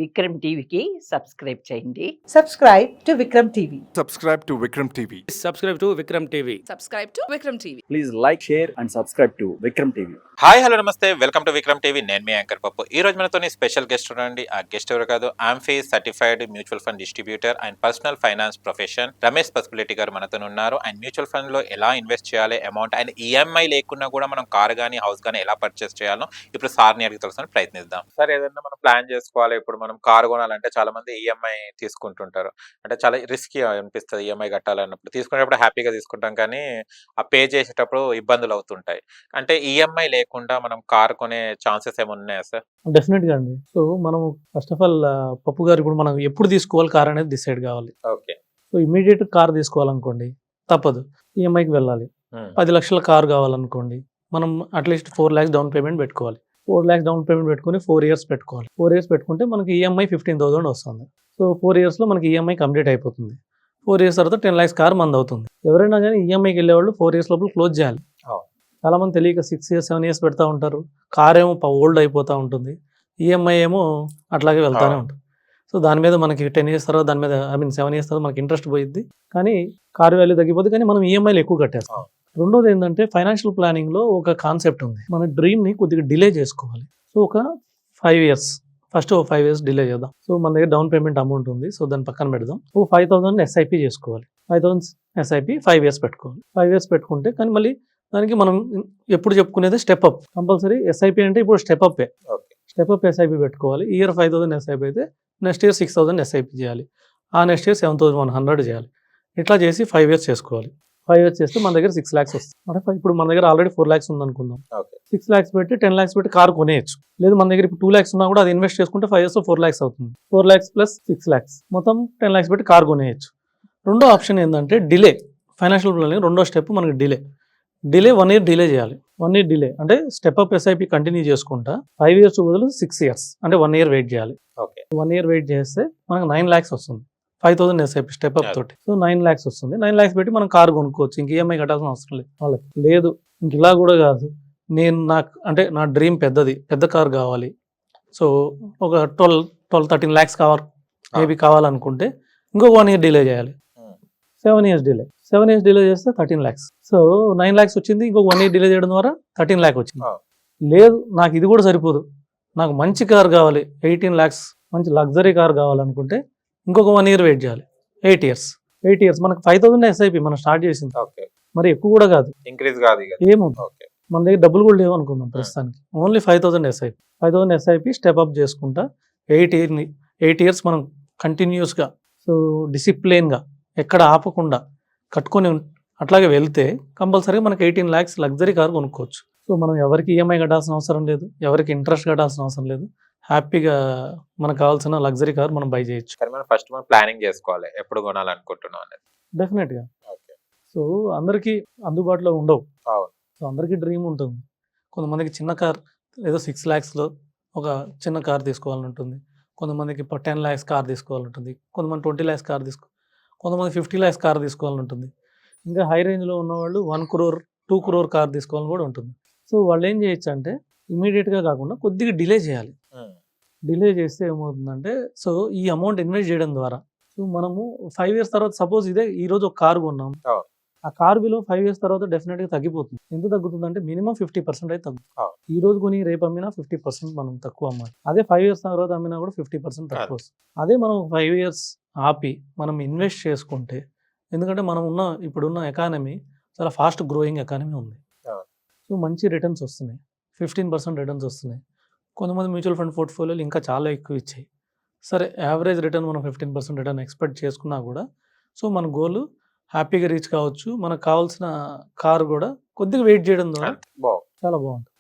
విక్రమ్ టీవీకి సబ్స్క్రైబ్ చేయండి. Subscribe to Vikram TV. Subscribe to Vikram TV. Subscribe to Vikram TV. Subscribe to Vikram TV. Please like, share and subscribe to Vikram TV. Hi hello నమస్తే, welcome to Vikram TV. నేను మీ anchor పప్పు. ఈ రోజు మనతో special guest ఉండండి. ఆ guest ఎవరు కాదు, amphi certified mutual fund distributor and personal finance profession Ramesh Pasupuleti గారు మనతో ఉన్నారు. అండ్ మ్యూచువల్ ఫండ్ లో ఎలా ఇన్వెస్ట్ చేయాలి, అమౌంట్ అండ్ ఈఎంఐ లేకున్నా కూడా మనం కార్ కానీ హౌస్ కానీ ఎలా పర్చేస్ చేయాలో ఇప్పుడు సార్ని అడిగి తెలుసుకొని ప్రయత్నిద్దాం. సార్, ఏదైనా మనం ప్లాన్ చేసుకోవాలి, ఇప్పుడు మనం కార్ కొనాలంటే చాలా మంది ఈఎంఐ తీసుకుంటుంటారు. అంటే చాలా రిస్కీ అనిపిస్తుంది ఈఎంఐ కట్టాలన్నప్పుడు. తీసుకునేటప్పుడు హ్యాపీగా తీసుకుంటాం, కానీ ఆ పే చేసేటప్పుడు ఇబ్బందులు అవుతుంటాయి. అంటే ఈఎంఐ లేకుండా మనం కార్ కొనే ఛాన్సెస్ ఏమైనా ఉన్నాయా సార్? డెఫినెట్గా అండి. సో మనం ఫస్ట్ ఆఫ్ ఆల్ పప్పు గారు ఇప్పుడు మనం ఎప్పుడు తీసుకోవాలి కార్ అనేది డిసైడ్ కావాలి. ఓకే. సో ఇమీడియట్ కార్ తీసుకోవాలనుకోండి, తప్పదు, ఈఎంఐకి వెళ్ళాలి. 10 లక్షల కార్ కావాలనుకోండి, మనం అట్లీస్ట్ 4 lakhs డౌన్ పేమెంట్ పెట్టుకోవాలి. 4 lakhs డౌన్ పేమెంట్ పెట్టుకుని 4 years పెట్టుకోవాలి. 4 years పెట్టుకుంటే మనకి ఈఎంఐ 15,000 వస్తుంది. సో 4 yearsలో మనకి ఈఎంఐ కంప్లీట్ అయిపోతుంది. 4 years తర్వాత 10 lakhs కార్ మంది అవుతుంది. ఎవరైనా కానీ ఈఎంఐకి వెళ్ళేవాళ్ళు 4 years లోపల క్లోజ్ చేయాలి. చాలా మంది తెలియక 6 years 7 years పెడతా ఉంటారు. కార్ ఏమో ఓల్డ్ అయిపోతూ ఉంటుంది, ఈఎంఐ ఏమో అట్లాగే వెళ్తానే ఉంటుంది. సో దాని మీద మనకి 10 years తర్వాత దాని మీద 7 years తర్వాత మనకి ఇంట్రెస్ట్ పోయిద్ది, కానీ కార్ వాల్యూ తగ్గిపోద్ది, కానీ మనం ఈఎంఐలు ఎక్కువ కట్టేస్తాం. రెండోది ఏంటంటే ఫైనాన్షియల్ ప్లానింగ్లో ఒక కాన్సెప్ట్ ఉంది, మన డ్రీమ్ని కొద్దిగా డిలే చేసుకోవాలి. సో ఒక 5 years, ఫస్ట్ 5 years డిలే చేద్దాం. సో మన దగ్గర డౌన్ పేమెంట్ అమౌంట్ ఉంది, సో దాన్ని పక్కన పెడదాం. 5,000 ఎస్ఐపి చేసుకోవాలి. 5,000 ఎస్ఐపి 5 years పెట్టుకోవాలి. 5 years పెట్టుకుంటే, కానీ మళ్ళీ దానికి మనం ఎప్పుడు చెప్పుకునేది స్టెప్ అప్. కంపల్సరీ ఎస్ఐపి అంటే ఇప్పుడు స్టెప్ అప్ ఎస్ఐపి పెట్టుకోవాలి. ఇయర్ 5,000 ఎస్ఐపి అయితే నెక్స్ట్ ఇయర్ 6,000 ఎస్ఐపి చేయాలి. ఆ నెక్స్ట్ ఇయర్ 7,100 చేయాలి. ఇట్లా చేసి 5 years చేసుకోవాలి. 5 years చేస్తే మన దగ్గర 6 lakhs వస్తుంది. అంటే ఇప్పుడు మన దగ్గర ఆల్రెడీ 4 lakhs ఉందనుకుందాం. 6 lakhs పెట్టి 10 lakhs పెట్టి కార్ కొనేయచ్చు. లేదు మన దగ్గర ఇప్పుడు 2 lakhs ఉన్నా కూడా అది ఇన్వెస్ట్ చేసుకుంటే 5 years 4 lakhs అవుతుంది. 4 lakhs ప్లస్ 6 lakhs మొత్తం 10 lakhs పెట్టి కార్ కొనేయచ్చు. రెండో ఆప్షన్ ఏంటంటే డిలే. ఫైనాన్షియల్ ప్లానింగ్ రెండో స్టెప్ మనకి డిలే 1 year డిలే చేయాలి. 1 year డిలే అంటే స్టెప్ అప్ ఎస్ఐపి కంటిన్యూ చేసుకుంటా 5 years బదులు 6 years అంటే 1 year వెయిట్ చేయాలి. 1 year వెయిట్ చేస్తే మనకు 9 lakhs వస్తుంది. 5,000 ఎస్ఐపి స్టెప్ అప్ తోటి. సో 9 lakhs వస్తుంది. 9 lakhs పెట్టి మనం కార్ కొనుక్కోవచ్చు. ఇంక ఈఎంఐ కట్టాల్సిన అవసరం లేదు వాళ్ళకి. లేదు ఇంక ఇలా కూడా కాదు, నా డ్రీమ్ పెద్ద కార్ కావాలి, సో ఒక 13 lakhs మేబీ కావాలనుకుంటే ఇంకో 1 year డిలే చేయాలి. 7 years డిలే. 7 years డిలే చేస్తే 13 lakhs. సో 9 lakhs వచ్చింది, ఇంకో 1 year డిలే చేయడం ద్వారా 13 lakhs వచ్చింది. లేదు నాకు ఇది కూడా సరిపోదు, నాకు మంచి కార్ కావాలి, 18 lakhs మంచి లగ్జరీ కార్ కావాలనుకుంటే ఇంకొక 1 year వెయిట్ చేయాలి. 8 years మనకు 5,000 ఎస్ఐపి మనం స్టార్ట్ చేసింది. మరి ఎక్కువ కూడా కాదు, ఇంక్రీజ్ కాదు, ఏమవుతుంది మన దగ్గర డబ్బులు కూడా లేవు అనుకుందాం ప్రస్తుతానికి. Only 5,000 SIP. 5,000 SIP step up చేసుకుంటా 8 years మనం కంటిన్యూస్గా, సో డిసిప్లిన్గా ఎక్కడ ఆపకుండా కట్టుకొని అట్లాగే వెళ్తే కంపల్సరీగా మనకి 18 lakhs లగ్జరీ కార్ కొనుక్కోవచ్చు. సో మనం ఎవరికి ఈఎంఐ కట్టాల్సిన అవసరం లేదు, ఎవరికి ఇంట్రెస్ట్ కట్టాల్సిన అవసరం లేదు. హ్యాపీగా మనకు కావాల్సిన లగ్జరీ కార్ మనం బై చేయొచ్చు. కానీ మనం ఫస్ట్ ప్లానింగ్ చేసుకోవాలి ఎప్పుడు కొనాలనుకుంటున్నాం అనేది. డెఫినెట్గా. సో అందరికీ అందుబాటులో ఉండవు. సో అందరికీ డ్రీమ్ ఉంటుంది. కొంతమందికి చిన్న కార్ ఏదో 6 lakhsలో ఒక చిన్న కార్ తీసుకోవాలని ఉంటుంది. కొంతమందికి 10 lakhs కార్ తీసుకోవాలని ఉంటుంది. కొంతమంది 20 lakhs కార్ కొంతమంది 50 lakhs కార్ తీసుకోవాలని ఉంటుంది. ఇంకా హై రేంజ్లో ఉన్నవాళ్ళు 1 crore 2 crore కార్ తీసుకోవాలని కూడా ఉంటుంది. సో వాళ్ళు ఏం చేయొచ్చు అంటే ఇమీడియట్గా కాకుండా కొద్దిగా డిలే చేయాలి. డిలే చేస్తే ఏమవుతుందంటే, సో ఈ అమౌంట్ ఇన్వెస్ట్ చేయడం ద్వారా సో మనము 5 years తర్వాత సపోజ్ ఇదే ఈరోజు ఒక కారు కొన్నాం, ఆ కార్ విలువ 5 years తర్వాత డెఫినెట్గా తగ్గిపోతుంది. ఎంత తగ్గుతుందంటే మినిమం 50% అయితే తగ్గుతుంది. ఈ రోజు కొని రేపు అమ్మినా 50% మనం తక్కువ అమ్మాలి. అదే 5 years తర్వాత అమ్మినా కూడా 50% తక్కువ వస్తుంది. అదే మనం 5 years ఆపి మనం ఇన్వెస్ట్ చేసుకుంటే, ఎందుకంటే మనం ఇప్పుడున్న ఎకానమీ చాలా ఫాస్ట్ గ్రోయింగ్ ఎకానమీ ఉంది. సో మంచి రిటర్న్స్ వస్తున్నాయి, 15% రిటర్న్స్ వస్తున్నాయి. కొంతమంది మ్యూచువల్ ఫండ్ పోర్ట్ఫోలియోలు ఇంకా చాలా ఎక్కువ ఇచ్చాయి. సరే యావరేజ్ రిటర్న్ మనం 15% రిటర్న్ ఎక్స్పెక్ట్ చేసుకున్నా కూడా సో మన గోల్ హ్యాపీగా రీచ్ కావచ్చు. మనకు కావాల్సిన కార్ కూడా కొద్దిగా వెయిట్ చేయడం ద్వారా చాలా బాగుంటుంది.